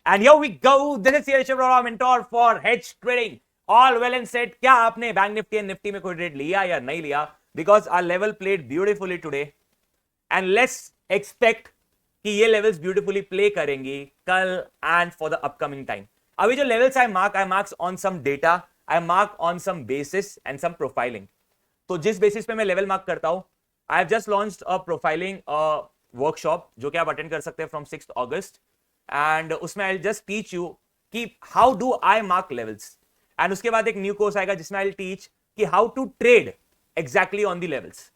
And here we go. This is Sirish Arora, mentor for hedge trading. All well and said. क्या आपने bank Nifty and Nifty में कोई trade लिया या नहीं लिया? Because our level played beautifully today. And let's expect कि ये levels beautifully play करेंगी कल and for the upcoming time. अभी जो levels I mark on some data, I mark on some basis and some profiling. तो जिस basis पे मैं लेवल मार्क करता हूं, I have just launched a profiling workshop जो कि आप अटेंड कर सकते हैं from 6th August. एंड उसमें आई जस्ट टीच यू कि how do I mark levels, and उसके बाद एक न्यू कोर्स आएगा जिसमें आई टीच कि how to trade exactly on the levels.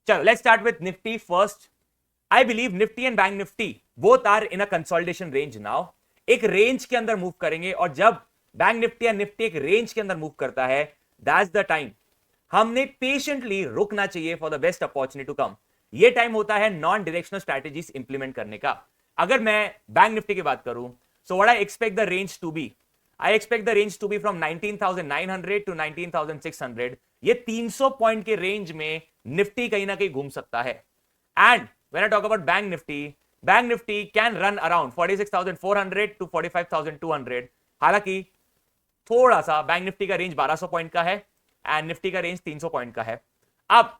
चलो let's start with Nifty first. I believe Nifty and bank Nifty both are in a consolidation range now. एक range के अंदर मूव करेंगे, और जब बैंक निफ्टी एंड निफ्टी एक रेंज के अंदर मूव करता है, दैट्स द टाइम हमने पेशेंटली रुकना चाहिए for the best opportunity to come. ये टाइम होता है नॉन डायरेक्शनल स्ट्रैटेजीज इंप्लीमेंट करने का. अगर मैं बैंक निफ्टी की बात करूं, so what I expect the range to be, I expect the range to be from 19,900 to 19,600. ये 300 पॉइंट के रेंज में निफ्टी कहीं ना कहीं घूम सकता है. And when I talk about bank Nifty can run around 46,400 to 45,200. हालांकि थोड़ा सा बैंक निफ्टी का रेंज 1200 पॉइंट का है एंड निफ्टी का रेंज 300 पॉइंट का है. अब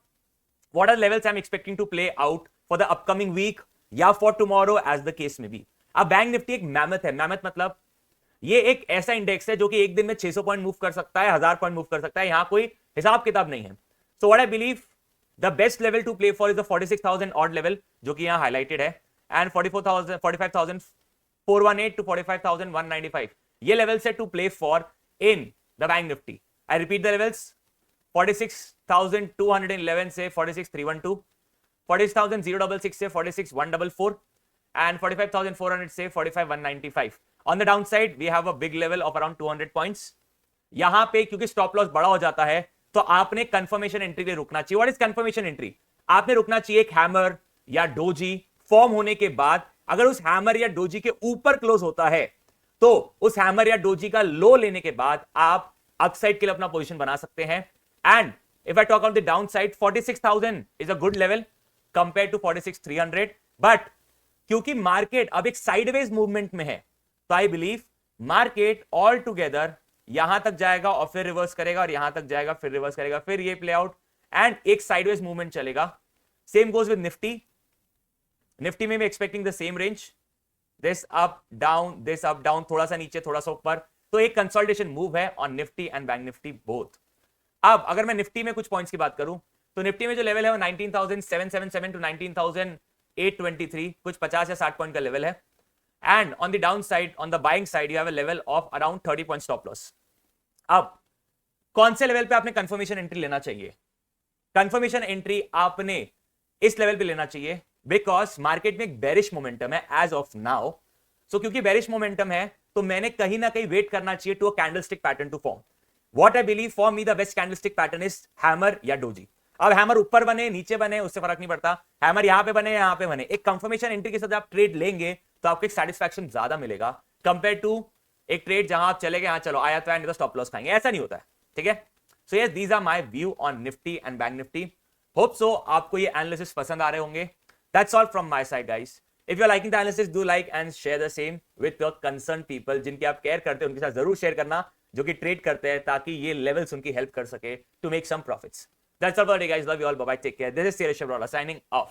what are levels I am expecting to play out for the upcoming week या for tomorrow as the case में बी. अब बैंक निफ्टी एक मैमथ है. मैमथ मतलब ये एक ऐसा इंडेक्स है जो कि एक दिन में 600 पॉइंट मूव कर सकता है, 1000 पॉइंट मूव कर सकता है. यहां कोई हिसाब किताब नहीं है. So what I believe the best level to play for is the 46,000 odd level जो कि यहां हाईलाइटेड है, एंड 45,418 टू 45,195. ये लेवल से to play for in the bank Nifty. I repeat the levels, 46,211 से 46,312, 46,066 से 46,144 and 45,400 से 45,195. On the downside we have a big level of around 200 points. यहां पे क्योंकि स्टॉप लॉस बड़ा हो जाता है तो आपने कंफर्मेशन एंट्री के रुकना चाहिए. What is confirmation entry? आपने रुकना चाहिए एक हैमर या डोजी फॉर्म होने के बाद. अगर उस हैमर या डोजी के ऊपर क्लोज होता है तो उस हैमर या डोजी का लो लेने के बाद आप अपसाइड के लिए अपना पोजीशन बना सकते हैं. And if I talk on the downside, 46,000 is a good level compare to 46,300. But क्योंकि मार्केट अब एक साइडवेज मूवमेंट में है, तो I believe market all together यहां तक जाएगा और फिर रिवर्स करेगा, और यहां तक जाएगा फिर रिवर्स करेगा, फिर ये प्ले आउट एंड एक साइडवेज मूवमेंट चलेगा. Same goes with Nifty. Nifty में भी expecting the same range, this up down, थोड़ा सा नीचे थोड़ा सा ऊपर. तो एक कंसोलिडेशन मूव है on Nifty and bank Nifty both. अब अगर मैं निफ्टी में कुछ पॉइंट्स की बात करूं, तो निफ्टी में जो लेवल है वो 19,777 टू 19,823, कुछ 50 या 60 पॉइंट का लेवल है. And on the down side, on the buying side, you have a level of around 30 point stop loss. अब कौन से लेवल पे आपने कंफर्मेशन एंट्री लेना चाहिए? कंफर्मेशन एंट्री आपने इस लेवल पे लेना चाहिए बिकॉज मार्केट में एक बेरिश मोमेंटम है एज ऑफ नाउ. सो क्योंकि बेरिश मोमेंटम है तो मैंने कहीं ना कहीं वेट करना चाहिए to a candlestick pattern to form. What I believe for me the best candlestick pattern is hammer या doji. अब हैमर ऊपर बने नीचे बने उससे फर्क नहीं पड़ता, हैमर यहां पे बने यहां पे बने, एक कंफर्मेशन एंट्री के साथ आप ट्रेड लेंगे तो आपको एक सेटिस्फैक्शन ज्यादा मिलेगा कंपेयर टू एक ट्रेड जहां आप चले गए, हाँ चलो आया तो एंड तो स्टॉप लॉस खाएंगे. ऐसा नहीं होता है. ठीक है. So yes, these are my view on Nifty and bank Nifty. Hope so आपको ये एनालिसिस पसंद आ रहे होंगे. That's all from my side guys. If you are liking the analysis, do like and share the same with your concern people. जिनके आप care करते हैं उनके साथ जरूर शेयर करना, जो कि ट्रेड करते हैं, ताकि ये लेवल्स उनकी हेल्प कर सके to make some profits. That's all for today guys. Love you all. Bye bye. Take care. This is Sirish Arora signing off.